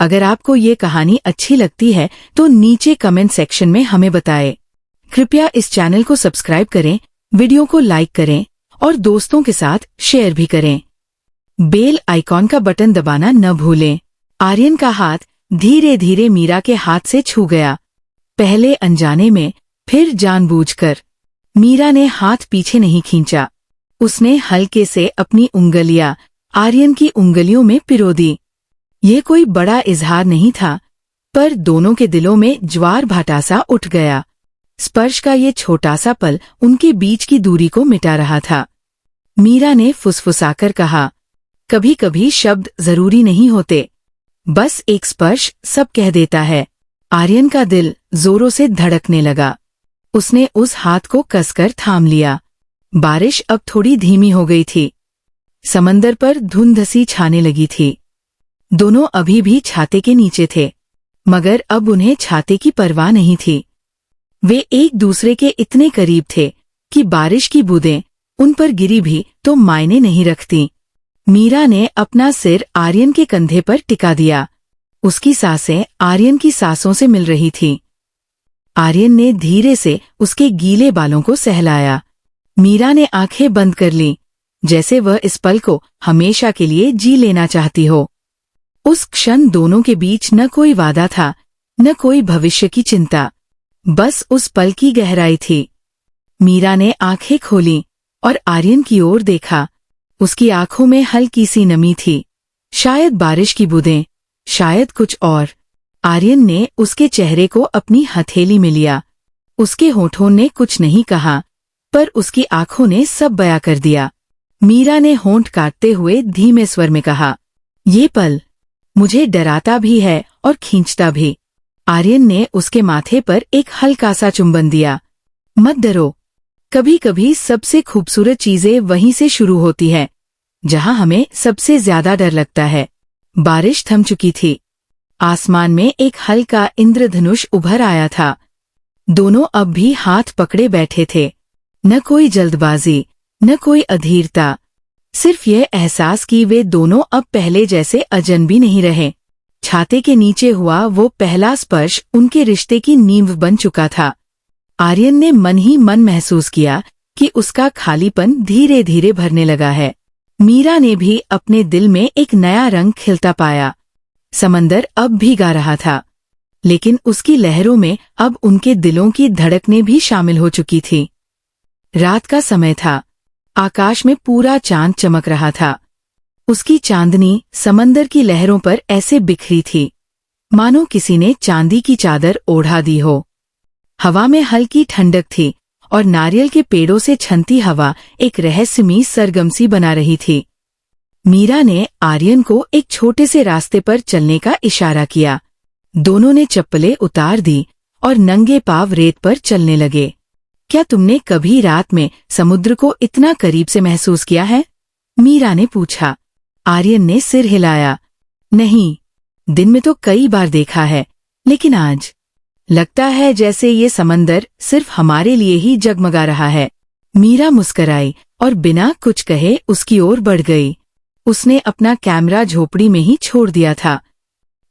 अगर आपको ये कहानी अच्छी लगती है तो नीचे कमेंट सेक्शन में हमें बताएं। कृपया इस चैनल को सब्सक्राइब करें, वीडियो को लाइक करें और दोस्तों के साथ शेयर भी करें। बेल आइकॉन का बटन दबाना न भूलें। आर्यन का हाथ धीरे धीरे मीरा के हाथ से छू गया, पहले अनजाने में, फिर जानबूझकर। मीरा ने हाथ पीछे नहीं खींचा। उसने हल्के से अपनी उंगलियां आर्यन की उंगलियों में पिरो दी। ये कोई बड़ा इजहार नहीं था, पर दोनों के दिलों में ज्वार भाटा सा उठ गया। स्पर्श का ये छोटा सा पल उनके बीच की दूरी को मिटा रहा था। मीरा ने फुसफुसाकर कहा, कभी कभी शब्द जरूरी नहीं होते, बस एक स्पर्श सब कह देता है। आर्यन का दिल जोरों से धड़कने लगा। उसने उस हाथ को कसकर थाम लिया। बारिश अब थोड़ी धीमी हो गई थी। समंदर पर धुंध सी छाने लगी थी। दोनों अभी भी छाते के नीचे थे, मगर अब उन्हें छाते की परवाह नहीं थी। वे एक दूसरे के इतने करीब थे कि बारिश की बूंदें उन पर गिरी भी तो मायने नहीं रखती। मीरा ने अपना सिर आर्यन के कंधे पर टिका दिया। उसकी सांसें आर्यन की सांसों से मिल रही थीं। आर्यन ने धीरे से उसके गीले बालों को सहलाया। मीरा ने आंखें बंद कर लीं, जैसे वह इस पल को हमेशा के लिए जी लेना चाहती हो। उस क्षण दोनों के बीच न कोई वादा था, न कोई भविष्य की चिंता, बस उस पल की गहराई थी। मीरा ने आंखें खोलीं और आर्यन की ओर देखा। उसकी आंखों में हल्की सी नमी थी, शायद बारिश की बूंदें, शायद कुछ और। आर्यन ने उसके चेहरे को अपनी हथेली में लिया। उसके होठों ने कुछ नहीं कहा, पर उसकी आंखों ने सब बयां कर दिया। मीरा ने होंठ काटते हुए धीमे स्वर में कहा, ये पल मुझे डराता भी है और खींचता भी। आर्यन ने उसके माथे पर एक हल्का सा चुंबन दिया। मत डरो, कभी कभी सबसे खूबसूरत चीजें वहीं से शुरू होती है जहां हमें सबसे ज्यादा डर लगता है। बारिश थम चुकी थी। आसमान में एक हल्का इंद्रधनुष उभर आया था। दोनों अब भी हाथ पकड़े बैठे थे। न कोई जल्दबाजी, न कोई अधीरता, सिर्फ यह एहसास कि वे दोनों अब पहले जैसे अजनबी नहीं रहे। छाते के नीचे हुआ वो पहला स्पर्श उनके रिश्ते की नींव बन चुका था। आर्यन ने मन ही मन महसूस किया कि उसका खालीपन धीरे धीरे भरने लगा है। मीरा ने भी अपने दिल में एक नया रंग खिलता पाया। समंदर अब भी गा रहा था, लेकिन उसकी लहरों में अब उनके दिलों की धड़कनें भी शामिल हो चुकी थी। रात का समय था। आकाश में पूरा चांद चमक रहा था। उसकी चांदनी समंदर की लहरों पर ऐसे बिखरी थी, मानो किसी ने चांदी की चादर ओढ़ा दी हो। हवा में हल्की ठंडक थी और नारियल के पेड़ों से छनती हवा एक रहस्यमयी सरगम-सी बना रही थी। मीरा ने आर्यन को एक छोटे से रास्ते पर चलने का इशारा किया। दोनों ने चप्पलें उतार दी और नंगे पांव रेत पर चलने लगे। क्या तुमने कभी रात में समुद्र को इतना करीब से महसूस किया है? मीरा ने पूछा। आर्यन ने सिर हिलाया। नहीं, दिन में तो कई बार देखा है, लेकिन आज लगता है जैसे ये समंदर सिर्फ हमारे लिए ही जगमगा रहा है। मीरा मुस्कराई और बिना कुछ कहे उसकी ओर बढ़ गई। उसने अपना कैमरा झोपड़ी में ही छोड़ दिया था।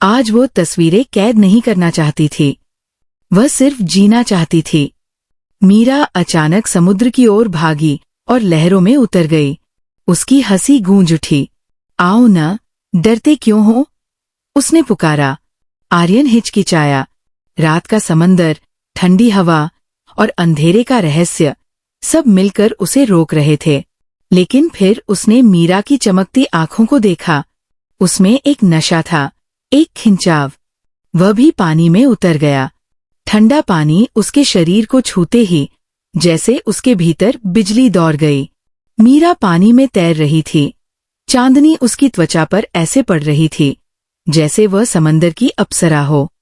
आज वो तस्वीरें कैद नहीं करना चाहती थी, वह सिर्फ जीना चाहती थी। मीरा अचानक समुद्र की ओर भागी और लहरों में उतर गई। उसकी हंसी गूंज उठी। आओ न, डरते क्यों हो? उसने पुकारा। आर्यन हिचकिचाया। रात का समंदर, ठंडी हवा और अंधेरे का रहस्य सब मिलकर उसे रोक रहे थे। लेकिन फिर उसने मीरा की चमकती आंखों को देखा। उसमें एक नशा था, एक खिंचाव। वह भी पानी में उतर गया। ठंडा पानी उसके शरीर को छूते ही जैसे उसके भीतर बिजली दौड़ गई। मीरा पानी में तैर रही थी। चांदनी उसकी त्वचा पर ऐसे पड़ रही थी जैसे वह समंदर की अप्सरा हो।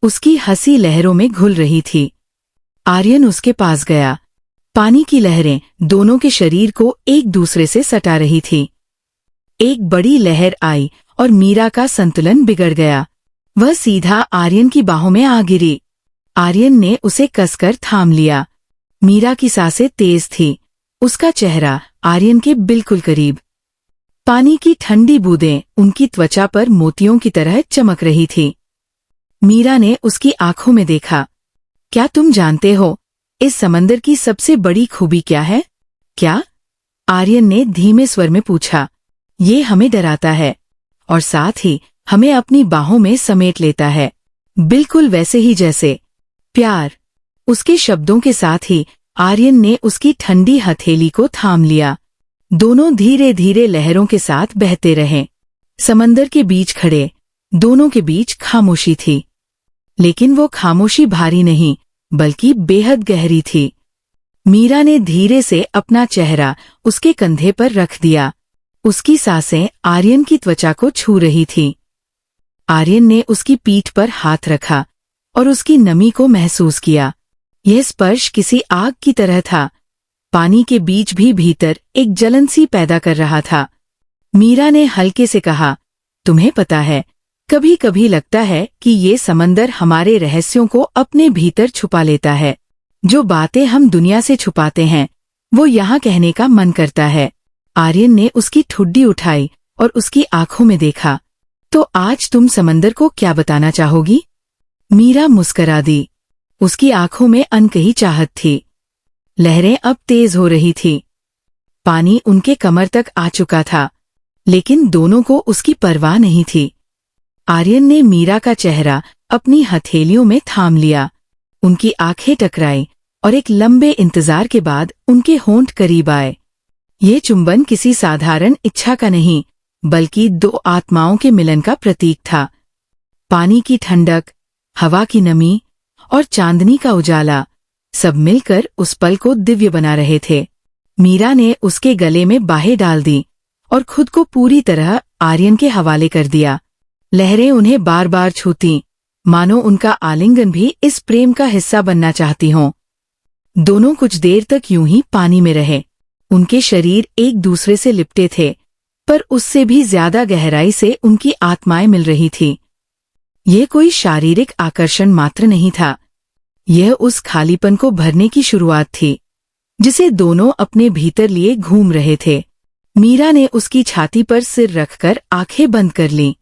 उसकी हंसी लहरों में घुल रही थी। आर्यन उसके पास गया। पानी की लहरें दोनों के शरीर को एक दूसरे से सटा रही थी। एक बड़ी लहर आई और मीरा का संतुलन बिगड़ गया। वह सीधा आर्यन की बाहों में आ गिरी। आर्यन ने उसे कसकर थाम लिया। मीरा की सांसें तेज थी, उसका चेहरा आर्यन के बिल्कुल करीब। पानी की ठंडी बूंदें उनकी त्वचा पर मोतियों की तरह चमक रही थी। मीरा ने उसकी आंखों में देखा। क्या तुम जानते हो इस समंदर की सबसे बड़ी खूबी क्या है? क्या? आर्यन ने धीमे स्वर में पूछा। ये हमें डराता है और साथ ही हमें अपनी बाहों में समेट लेता है, बिल्कुल वैसे ही जैसे प्यार। उसके शब्दों के साथ ही आर्यन ने उसकी ठंडी हथेली को थाम लिया। दोनों धीरे धीरे लहरों के साथ बहते रहे। समंदर के बीच खड़े दोनों के बीच खामोशी थी, लेकिन वो खामोशी भारी नहीं बल्कि बेहद गहरी थी। मीरा ने धीरे से अपना चेहरा उसके कंधे पर रख दिया। उसकी सांसें आर्यन की त्वचा को छू रही थी। आर्यन ने उसकी पीठ पर हाथ रखा और उसकी नमी को महसूस किया। यह स्पर्श किसी आग की तरह था। पानी के बीच भी भीतर एक जलन सी पैदा कर रहा था। मीरा ने हल्के से कहा, तुम्हें पता है, कभी कभी लगता है कि ये समंदर हमारे रहस्यों को अपने भीतर छुपा लेता है। जो बातें हम दुनिया से छुपाते हैं वो यहाँ कहने का मन करता है। आर्यन ने उसकी ठुड्डी उठाई और उसकी आंखों में देखा। तो आज तुम समंदर को क्या बताना चाहोगी? मीरा मुस्करा दी। उसकी आंखों में अनकही चाहत थी। लहरें अब तेज हो रही थी। पानी उनके कमर तक आ चुका था, लेकिन दोनों को उसकी परवाह नहीं थी। आर्यन ने मीरा का चेहरा अपनी हथेलियों में थाम लिया। उनकी आंखें टकराई और एक लंबे इंतजार के बाद उनके होंठ करीब आए। ये चुंबन किसी साधारण इच्छा का नहीं बल्कि दो आत्माओं के मिलन का प्रतीक था। पानी की ठंडक, हवा की नमी और चांदनी का उजाला सब मिलकर उस पल को दिव्य बना रहे थे। मीरा ने उसके गले में बाहें डाल दी और खुद को पूरी तरह आर्यन के हवाले कर दिया। लहरें उन्हें बार बार छूतीं, मानो उनका आलिंगन भी इस प्रेम का हिस्सा बनना चाहती हों। दोनों कुछ देर तक यूं ही पानी में रहे। उनके शरीर एक दूसरे से लिपटे थे, पर उससे भी ज्यादा गहराई से उनकी आत्माएं मिल रही थी। यह कोई शारीरिक आकर्षण मात्र नहीं था, यह उस खालीपन को भरने की शुरुआत थी जिसे दोनों अपने भीतर लिए घूम रहे थे। मीरा ने उसकी छाती पर सिर रखकर आंखें बंद कर लीं।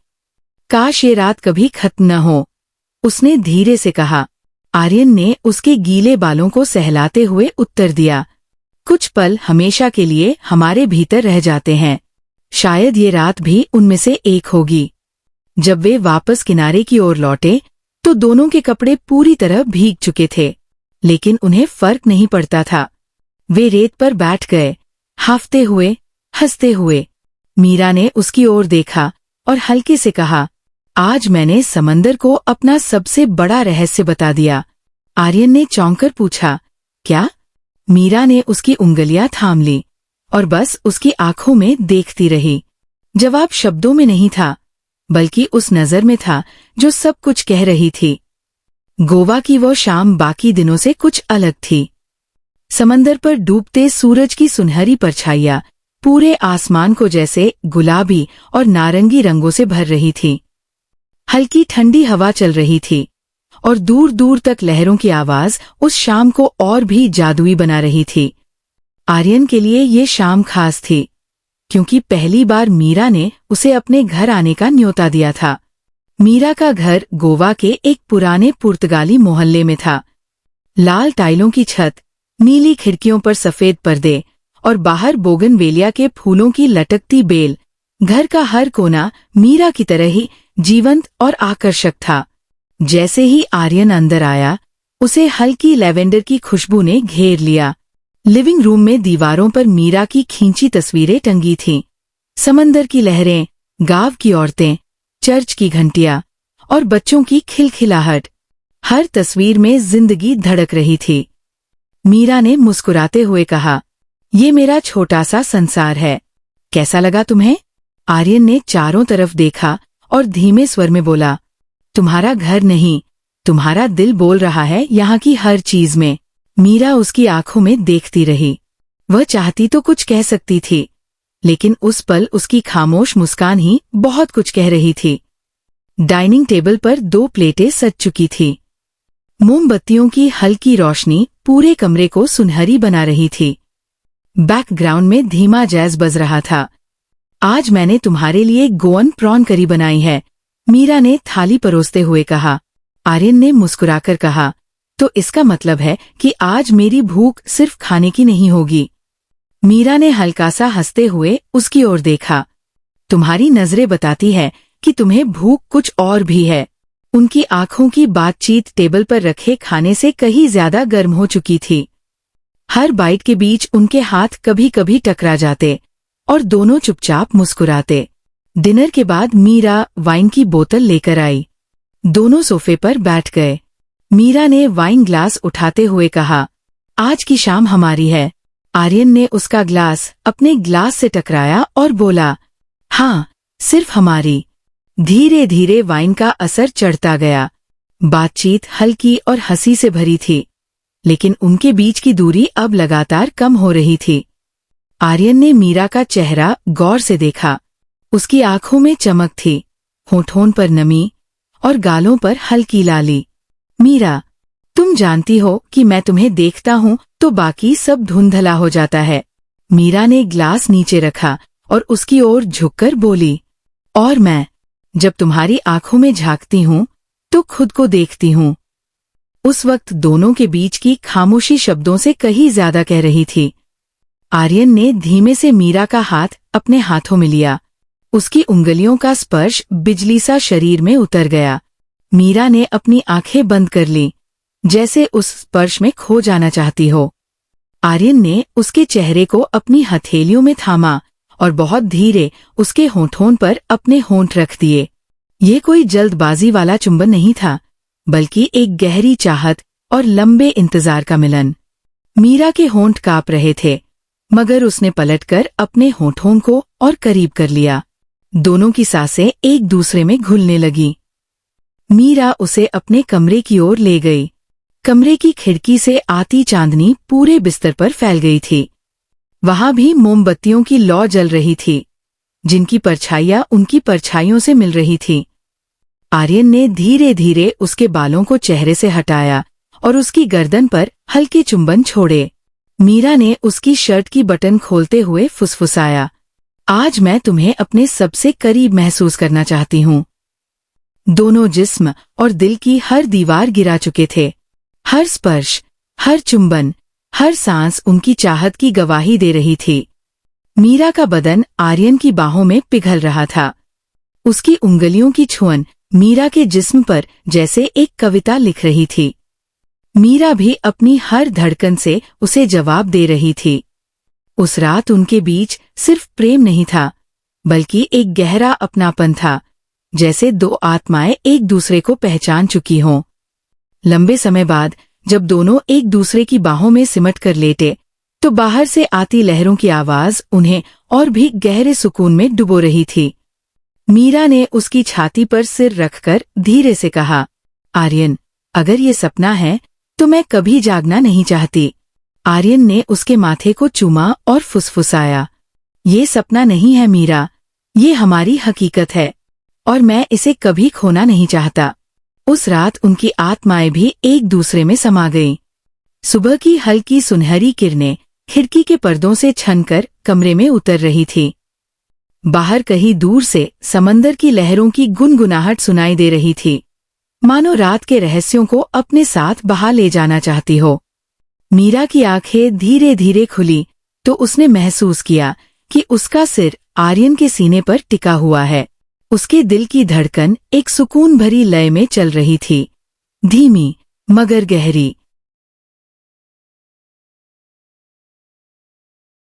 काश ये रात कभी खत्म न हो, उसने धीरे से कहा। आर्यन ने उसके गीले बालों को सहलाते हुए उत्तर दिया, कुछ पल हमेशा के लिए हमारे भीतर रह जाते हैं। शायद ये रात भी उनमें से एक होगी। जब वे वापस किनारे की ओर लौटे तो दोनों के कपड़े पूरी तरह भीग चुके थे, लेकिन उन्हें फर्क नहीं पड़ता था। वे रेत पर बैठ गए, हांफते हुए, हंसते हुए। मीरा ने उसकी ओर देखा और हल्के से कहा, आज मैंने समंदर को अपना सबसे बड़ा रहस्य बता दिया। आर्यन ने चौंककर पूछा, क्या? मीरा ने उसकी उंगलियां थाम ली और बस उसकी आंखों में देखती रही। जवाब शब्दों में नहीं था बल्कि उस नजर में था जो सब कुछ कह रही थी। गोवा की वो शाम बाकी दिनों से कुछ अलग थी। समंदर पर डूबते सूरज की सुनहरी परछाइयां पूरे आसमान को जैसे गुलाबी और नारंगी रंगों से भर रही थी। हल्की ठंडी हवा चल रही थी और दूर दूर तक लहरों की आवाज उस शाम को और भी जादुई बना रही थी। आर्यन के लिए ये शाम खास थी क्योंकि पहली बार मीरा ने उसे अपने घर आने का न्योता दिया था। मीरा का घर गोवा के एक पुराने पुर्तगाली मोहल्ले में था। लाल टाइलों की छत, नीली खिड़कियों पर सफेद पर्दे और बाहर बोगनवेलिया के फूलों की लटकती बेल। घर का हर कोना मीरा की तरह ही जीवंत और आकर्षक था। जैसे ही आर्यन अंदर आया, उसे हल्की लैवेंडर की खुशबू ने घेर लिया। लिविंग रूम में दीवारों पर मीरा की खींची तस्वीरें टंगी थीं। समंदर की लहरें, गांव की औरतें, चर्च की घंटियां और बच्चों की खिलखिलाहट, हर तस्वीर में जिंदगी धड़क रही थी। मीरा ने मुस्कुराते हुए कहा, ये मेरा छोटा सा संसार है, कैसा लगा तुम्हें? आर्यन ने चारों तरफ देखा और धीमे स्वर में बोला, तुम्हारा घर नहीं, तुम्हारा दिल बोल रहा है यहाँ की हर चीज में। मीरा उसकी आंखों में देखती रही। वह चाहती तो कुछ कह सकती थी, लेकिन उस पल उसकी खामोश मुस्कान ही बहुत कुछ कह रही थी। डाइनिंग टेबल पर 2 प्लेटें सज चुकी थी। मोमबत्तियों की हल्की रोशनी पूरे कमरे को सुनहरी बना रही थी। बैकग्राउंड में धीमा जैज बज रहा था। आज मैंने तुम्हारे लिए गोअन प्रॉन करी बनाई है, मीरा ने थाली परोसते हुए कहा। आर्यन ने मुस्कुराकर कहा, तो इसका मतलब है कि आज मेरी भूख सिर्फ खाने की नहीं होगी। मीरा ने हल्का सा हंसते हुए उसकी ओर देखा। तुम्हारी नजरें बताती है कि तुम्हें भूख कुछ और भी है। उनकी आंखों की बातचीत टेबल पर रखे खाने से कहीं ज्यादा गर्म हो चुकी थी। हर बाइट के बीच उनके हाथ कभी कभी टकरा जाते और दोनों चुपचाप मुस्कुराते। डिनर के बाद मीरा वाइन की बोतल लेकर आई। दोनों सोफे पर बैठ गए। मीरा ने वाइन ग्लास उठाते हुए कहा, आज की शाम हमारी है। आर्यन ने उसका ग्लास अपने ग्लास से टकराया और बोला, हाँ, सिर्फ हमारी। धीरे धीरे वाइन का असर चढ़ता गया। बातचीत हल्की और हंसी से भरी थी, लेकिन उनके बीच की दूरी अब लगातार कम हो रही थी। आर्यन ने मीरा का चेहरा गौर से देखा। उसकी आंखों में चमक थी, होठों पर नमी और गालों पर हल्की लाली। मीरा, तुम जानती हो कि मैं तुम्हें देखता हूँ तो बाकी सब धुंधला हो जाता है। मीरा ने ग्लास नीचे रखा और उसकी ओर झुककर बोली, और मैं जब तुम्हारी आंखों में झांकती हूँ तो खुद को देखती हूँ। उस वक्त दोनों के बीच की खामोशी शब्दों से कहीं ज्यादा कह रही थी। आर्यन ने धीमे से मीरा का हाथ अपने हाथों में लिया। उसकी उंगलियों का स्पर्श बिजली सा शरीर में उतर गया। मीरा ने अपनी आंखें बंद कर ली, जैसे उस स्पर्श में खो जाना चाहती हो। आर्यन ने उसके चेहरे को अपनी हथेलियों में थामा और बहुत धीरे उसके होठों पर अपने होंठ रख दिए। ये कोई जल्दबाजी वाला चुंबन नहीं था, बल्कि एक गहरी चाहत और लंबे इंतजार का मिलन। मीरा के होंठ कांप रहे थे, मगर उसने पलटकर अपने होठों को और करीब कर लिया। दोनों की सांसें एक दूसरे में घुलने लगी। मीरा उसे अपने कमरे की ओर ले गई। कमरे की खिड़की से आती चांदनी पूरे बिस्तर पर फैल गई थी। वहां भी मोमबत्तियों की लौ जल रही थी, जिनकी परछाइयां उनकी परछाइयों से मिल रही थी। आर्यन ने धीरे धीरे उसके बालों को चेहरे से हटाया और उसकी गर्दन पर हल्के चुंबन छोड़े। मीरा ने उसकी शर्ट की बटन खोलते हुए फुसफुसाया, आज मैं तुम्हें अपने सबसे करीब महसूस करना चाहती हूँ। दोनों जिस्म और दिल की हर दीवार गिरा चुके थे। हर स्पर्श, हर चुंबन, हर सांस उनकी चाहत की गवाही दे रही थी। मीरा का बदन आर्यन की बाहों में पिघल रहा था। उसकी उंगलियों की छुअन मीरा के जिस्म पर जैसे एक कविता लिख रही थी। मीरा भी अपनी हर धड़कन से उसे जवाब दे रही थी। उस रात उनके बीच सिर्फ प्रेम नहीं था, बल्कि एक गहरा अपनापन था, जैसे दो आत्माएं एक दूसरे को पहचान चुकी हों। लंबे समय बाद जब दोनों एक दूसरे की बाहों में सिमट कर लेटे, तो बाहर से आती लहरों की आवाज उन्हें और भी गहरे सुकून में डुबो रही थी। मीरा ने उसकी छाती पर सिर रखकर धीरे से कहा, आर्यन, अगर ये सपना है तो मैं कभी जागना नहीं चाहती। आर्यन ने उसके माथे को चूमा और फुसफुसाया, ये सपना नहीं है मीरा, ये हमारी हकीकत है और मैं इसे कभी खोना नहीं चाहता। उस रात उनकी आत्माएं भी एक दूसरे में समा गईं। सुबह की हल्की सुनहरी किरणें खिड़की के पर्दों से छनकर कमरे में उतर रही थी। बाहर कहीं दूर से समंदर की लहरों की गुनगुनाहट सुनाई दे रही थी, मानो रात के रहस्यों को अपने साथ बहा ले जाना चाहती हो। मीरा की आंखें धीरे धीरे खुली तो उसने महसूस किया कि उसका सिर आर्यन के सीने पर टिका हुआ है। उसके दिल की धड़कन एक सुकून भरी लय में चल रही थी, धीमी मगर गहरी।